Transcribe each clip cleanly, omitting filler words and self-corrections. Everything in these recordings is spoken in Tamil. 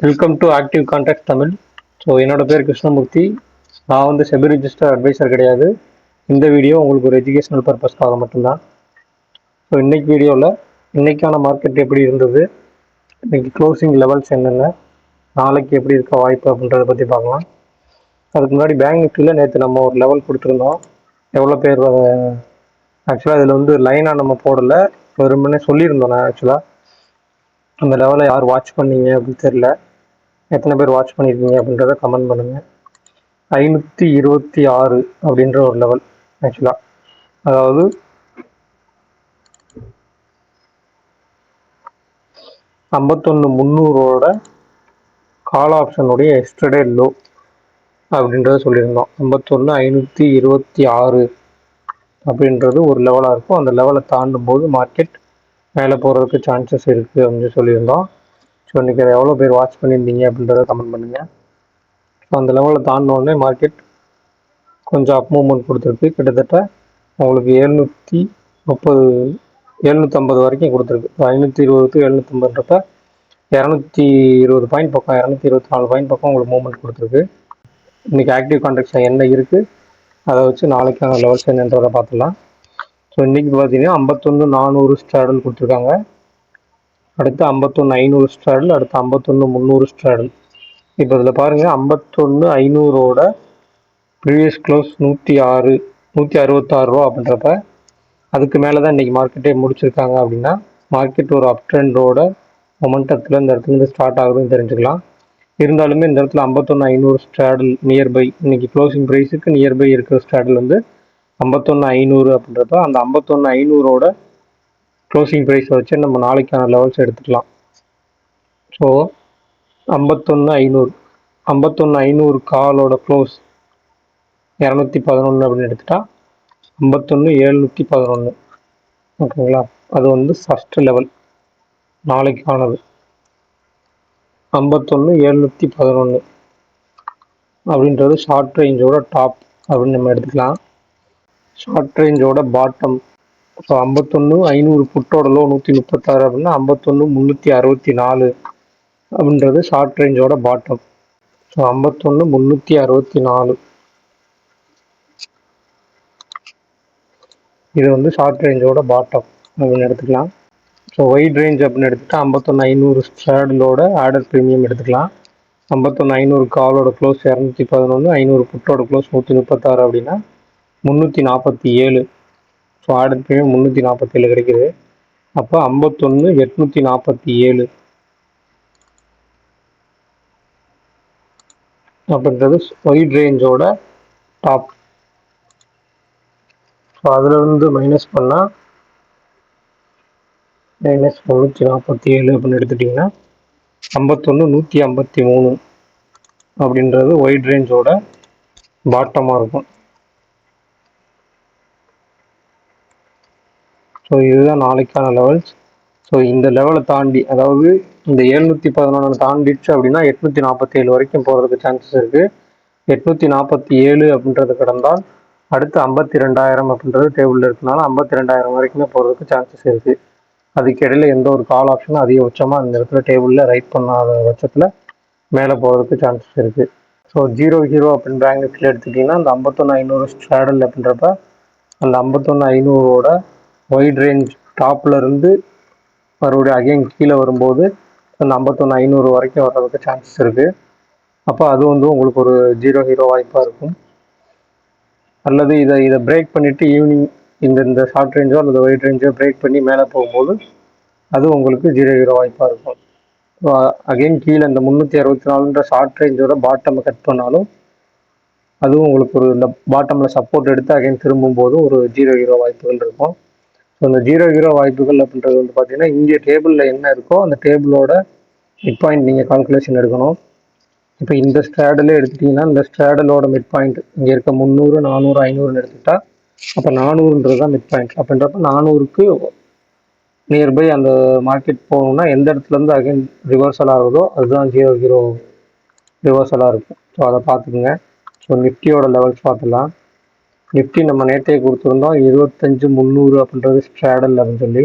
Welcome to active contact Tamil. So என்னோட பேர் கிருஷ்ணமூர்த்தி. நான் வந்து செபி ரிஜிஸ்டர் அட்வைசர் கிடையாது. இந்த வீடியோ உங்களுக்கு ஒரு எஜுகேஷனல் பர்பஸ்க்காக மட்டும்தான். ஸோ இன்னைக்கு வீடியோவில் இன்னைக்கான மார்க்கெட் எப்படி இருந்தது, இன்னைக்கு க்ளோசிங் லெவல்ஸ் என்னென்ன, நாளைக்கு எப்படி இருக்க வாய்ப்பு அப்படின்றத பற்றி பார்க்கலாம். அதுக்கு முன்னாடி பேங்க் நிஃப்டியில் நேற்று நம்ம ஒரு லெவல் கொடுத்துருந்தோம். எவ்வளோ பேர் ஆக்சுவலாக இதில் வந்து லைனாக நம்ம போடலை, வெறுமனே சொல்லியிருந்தோம். நான் ஆக்சுவலாக அந்த லெவலை யார் வாட்ச் பண்ணீங்க அப்படின்னு தெரியல. எத்தனை பேர் வாட்ச் பண்ணியிருக்கீங்க அப்படின்றத கமெண்ட் பண்ணுங்கள். 526 அப்படின்ற ஒரு லெவல் ஆக்சுவலாக, அதாவது 51,300 கால் ஆப்ஷனுடைய எஸ்டர்டே லோ அப்படின்றத சொல்லியிருந்தோம். 51,526 அப்படின்றது ஒரு லெவலாக இருக்கும். அந்த லெவலை தாண்டும் போது மார்க்கெட் மேலே போகிறதுக்கு சான்சஸ் இருக்குது அப்படின்னு சொல்லியிருந்தோம். ஸோ இன்றைக்கி அதை எவ்வளோ பேர் வாட்ச் பண்ணியிருந்தீங்க அப்படின்றத கமெண்ட் பண்ணுங்கள். ஸோ அந்த லெவலில் தாண்டினோடனே மார்க்கெட் கொஞ்சம் அப் மூவ்மெண்ட் கொடுத்துருக்கு. கிட்டத்தட்ட உங்களுக்கு 750 வரைக்கும் கொடுத்துருக்கு. 520 to 750ன்றப்ப 220 பாயிண்ட் பக்கம், 224 பாயிண்ட் பக்கம் உங்களுக்கு மூவ்மெண்ட் கொடுத்துருக்கு. இன்றைக்கி ஆக்டிவ் கான்ட்ராக்ட்ஸ் என்ன இருக்குது, அதை வச்சு நாளைக்கான லெவல்ஸ் என்னன்றதை பார்த்துக்கலாம். ஸோ இன்றைக்கி பார்த்தீங்கன்னா 51,400 ஸ்ட்ராடல் கொடுத்துருக்காங்க. அடுத்து 51,500 ஸ்ட்ராடல், அடுத்து 51,300 ஸ்ட்ராடல். இப்போ இதில் பாருங்கள், 51,500 ப்ரீவியஸ் க்ளோஸ் 166 ரூபா அப்படின்றப்ப அதுக்கு மேலே தான் இன்றைக்கி மார்க்கெட்டே முடிச்சிருக்காங்க. அப்படின்னா மார்க்கெட் ஒரு அப் ட்ரெண்டோட மொமெண்டத்தில் இந்த இடத்துலேருந்து ஸ்டார்ட் ஆகுதுன்னு தெரிஞ்சுக்கலாம். இருந்தாலுமே இந்த இடத்துல 51,500 ஸ்ட்ராடல் நியர்பை, இன்னைக்கு க்ளோசிங் ப்ரைஸுக்கு நியர்பை இருக்கிற ஸ்ட்ராடல் வந்து 51,500 அப்படின்றப்ப அந்த 51,500 க்ளோசிங் ப்ரைஸை வச்சு நம்ம நாளைக்கான லெவல்ஸ் எடுத்துக்கலாம். ஸோ 51,500 காலோட க்ளோஸ் 211 அப்படின்னு எடுத்துட்டா 51,711 ஓகேங்களா. அது வந்து ஃபர்ஸ்ட் லெவல் நாளைக்கானது. 51,711 அப்படின்றது ஷார்ட் ரேஞ்சோட டாப் அப்படின்னு நம்ம எடுத்துக்கலாம். ஷார்ட் ரேஞ்சோட பாட்டம். ஸோ 51,500 புட்டோட லோ 136 அப்படின்னா 51,364 அப்படின்றது ஷார்ட் ரேஞ்சோட பாட்டம். ஸோ 51,364 இது வந்து ஷார்ட் ரேஞ்சோட பாட்டம் அப்படின்னு எடுத்துக்கலாம். ஸோ வைட் ரேஞ்ச் அப்படின்னு எடுத்துகிட்டா 51,500 ஸ்ட்ராடலோட ஆர்டர் ப்ரீமியம் எடுத்துக்கலாம். 51,500 காலோட க்ளோஸ் 211, 500 புட்டோட க்ளோஸ் 136 அப்படின்னா 347. ஸோ ஆர்டர் ப்ரீமியம் 347 கிடைக்குது. அப்போ 51,847 அப்படின்றது வைட் ரேஞ்சோட டாப். ஸோ அதிலிருந்து மைனஸ் பண்ணால் -347 அப்படின்னு எடுத்துட்டிங்கன்னா 51,153 அப்படின்றது வைட் ரேஞ்சோட பாட்டமாக இருக்கும். ஸோ இதுதான் நாளைக்கான லெவல்ஸ். ஸோ இந்த லெவலை தாண்டி, அதாவது இந்த 711 தாண்டிடுச்சு அப்படின்னா 847 வரைக்கும் போகிறதுக்கு சான்சஸ் இருக்குது. 847 அப்படின்றது கடந்தால் அடுத்து 52,000 அப்படின்றது டேபிளில் இருக்கனால 52,000 வரைக்குமே போகிறதுக்கு சான்சஸ் இருக்குது. அதுக்கு இடையில எந்த ஒரு கால் ஆப்ஷனும் அதிகபட்சமாக அந்த இடத்துல டேபிளில் ரைட் பண்ணாத பட்சத்தில் மேலே போகிறதுக்கு சான்சஸ் இருக்குது. ஸோ 0 அப்படின்னு பேங்க் நிஃப்டியில் எடுத்துக்கிட்டிங்கன்னா அந்த 51,500 ஸ்ட்ராடல் அப்படின்றப்ப அந்த 51,500 வைட் ரேஞ்ச் டாப்பில் இருந்து மறுபடியும் அகைன் கீழே வரும்போது அந்த 51,500 வரைக்கும் வர்றதுக்கு சான்சஸ் இருக்குது. அப்போ அது வந்து உங்களுக்கு ஒரு 0 வாய்ப்பாக இருக்கும். அல்லது இதை பிரேக் பண்ணிவிட்டு ஈவினிங் இந்த ஷார்ட் ரேஞ்சோ அல்லது வைட் ரேஞ்சோ பிரேக் பண்ணி மேலே போகும்போது அது உங்களுக்கு 0 வாய்ப்பாக இருக்கும். ஸோ அகெயின் கீழே இந்த 364 ஷார்ட் ரேஞ்சோட பாட்டமை கட் பண்ணாலும் அதுவும் உங்களுக்கு ஒரு இந்த பாட்டமில் சப்போர்ட் எடுத்து அகைன் திரும்பும்போது ஒரு 0 வாய்ப்புகள் இருக்கும். ஸோ இந்த 0 வாய்ப்புகள் அப்படின்றது வந்து பார்த்தீங்கன்னா இங்கே டேபிளில் என்ன இருக்கோ அந்த டேபிளோட மிட் பாயிண்ட் நீங்கள் கால்குலேஷன் எடுக்கணும். இப்போ இந்த ஸ்ட்ராடலே எடுத்துட்டிங்கன்னா இந்த ஸ்ட்ராடலோட மிட் பாயிண்ட் இங்கே இருக்க 300, 400, 500 எடுத்துக்கிட்டா அப்போ 400ன்றது தான் மிட் பாயிண்ட். அப்படின்றப்ப 400க்கு நியர்பை அந்த மார்க்கெட் போகணுன்னா எந்த இடத்துலேருந்து அகைன் ரிவர்சல் ஆகுதோ அதுதான் 0 ரிவர்சலாக இருக்கும். ஸோ அதை பார்த்துக்குங்க. ஸோ நிஃப்டியோட லெவல்ஸ் பார்த்துக்கலாம். நிஃப்டி நம்ம நேற்றே கொடுத்துருந்தோம் 25,300 அப்படின்றது ஸ்ட்ராடல் அப்படின்னு சொல்லி.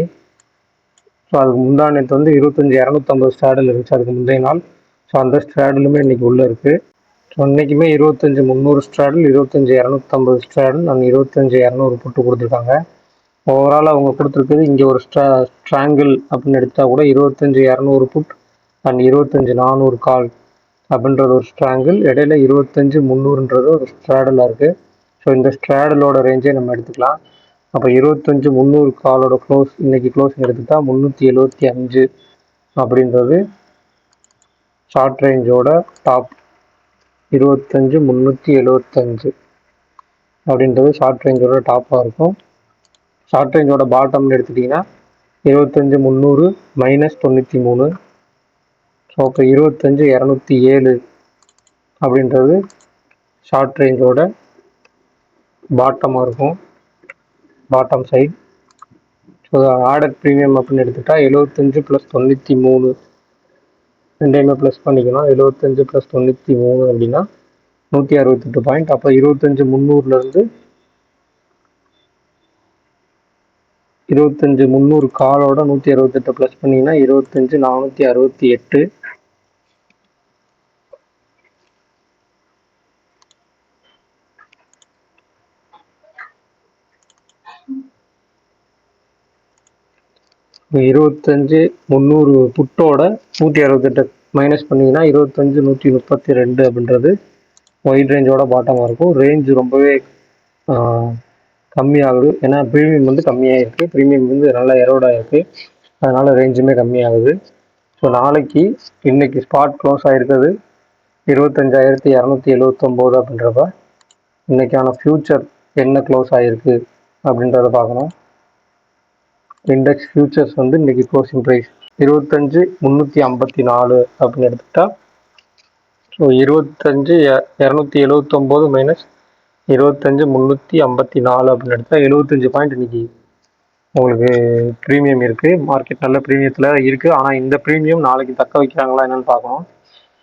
ஸோ அதுக்கு முந்தா நேற்று வந்து 25,250 ஸ்ட்ராடல் இருந்துச்சு அதுக்கு முந்தைய நாள். ஸோ அந்த ஸ்ட்ராடலுமே இன்றைக்கி உள்ளே இருக்குது. ஸோ இன்றைக்குமே 25,300 ஸ்ட்ராடல், 25,250 ஸ்ட்ராடல் அண்ட் 25,200 புட்டு கொடுத்துருக்காங்க. ஓவரால் அவங்க கொடுத்துருக்குது இங்கே ஒரு ஸ்ட்ராங்கிள் அப்படின்னு எடுத்தால் கூட 25,200 புட் அண்ட் 25,400 கால் அப்படின்றது ஒரு ஸ்ட்ராங்கிள், இடையில 25,300ன்றது ஒரு ஸ்ட்ராடலாக இருக்குது. ஸோ இந்த ஸ்ட்ராடலோட ரேஞ்சே நம்ம எடுத்துக்கலாம். அப்போ 25,300 காலோட க்ளோஸ் இன்னைக்கு க்ளோஸிங் எடுத்துக்கிட்டால் 375 அப்படின்றது ஷார்ட் ரேஞ்சோட டாப். 25,375 அப்படின்றது ஷார்ட் ரேஞ்சோட டாப்பாக இருக்கும். ஷார்ட் ரேஞ்சோட பாட்டம்னு எடுத்துட்டிங்கன்னா 25,300 -93. ஸோ அப்போ 25,207 அப்படின்றது ஷார்ட் ரேஞ்சோட பாட்டமாக இருக்கும், bottom side. So order premium அப்படின்னு எடுத்துக்கிட்டால் 75 + 93 ரெண்டையுமே ப்ளஸ் பண்ணிக்கணும். 75 + 93 அப்படின்னா 168 பாயிண்ட். அப்போ 25,300லேருந்து 25,300 காலோட 168 ப்ளஸ் பண்ணிங்கன்னா 25,468. இப்போ 25,300 புட்டோட 168 மைனஸ் பண்ணிங்கன்னா 25,132 அப்படின்றது ஒயிட் ரேஞ்சோட பாட்டமாக இருக்கும். ரேஞ்சு ரொம்பவே கம்மியாகுது, ஏன்னா ப்ரீமியம் வந்து கம்மியாக இருக்குது, ப்ரீமியம் வந்து நல்லா எரோடாக இருக்குது, அதனால் ரேஞ்சுமே கம்மியாகுது. ஸோ நாளைக்கு இன்றைக்கி ஸ்பாட் க்ளோஸ் ஆகிருக்குது 25,279 அப்படின்றப்ப இன்றைக்கான ஃப்யூச்சர் என்ன க்ளோஸ் ஆகிருக்கு அப்படின்றத பார்க்கணும். இண்டெக்ஸ் ஃபியூச்சர்ஸ் வந்து இன்றைக்கி க்ளோசிங் ப்ரைஸ் 25,354 அப்படின்னு எடுத்துக்கிட்டா, ஸோ 25,279 மைனஸ் 25,354 அப்படின்னு எடுத்தால் 75 பாயிண்ட் இன்றைக்கி உங்களுக்கு ப்ரீமியம் இருக்குது. மார்க்கெட் நல்ல ப்ரீமியத்தில் இருக்குது, ஆனால் இந்த ப்ரீமியம் நாளைக்கு தக்க வைக்கிறாங்களா என்னென்னு பார்க்கணும்.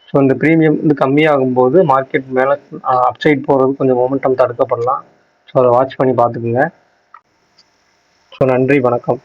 ஸோ இந்த ப்ரீமியம் வந்து கம்மியாகும்போது மார்க்கெட் மேலே அப்சைட் போகிறது கொஞ்சம் மொமெண்டம் தடுக்கப்படலாம். ஸோ அதை வாட்ச் பண்ணி பார்த்துக்குங்க. ஸோ நன்றி, வணக்கம்.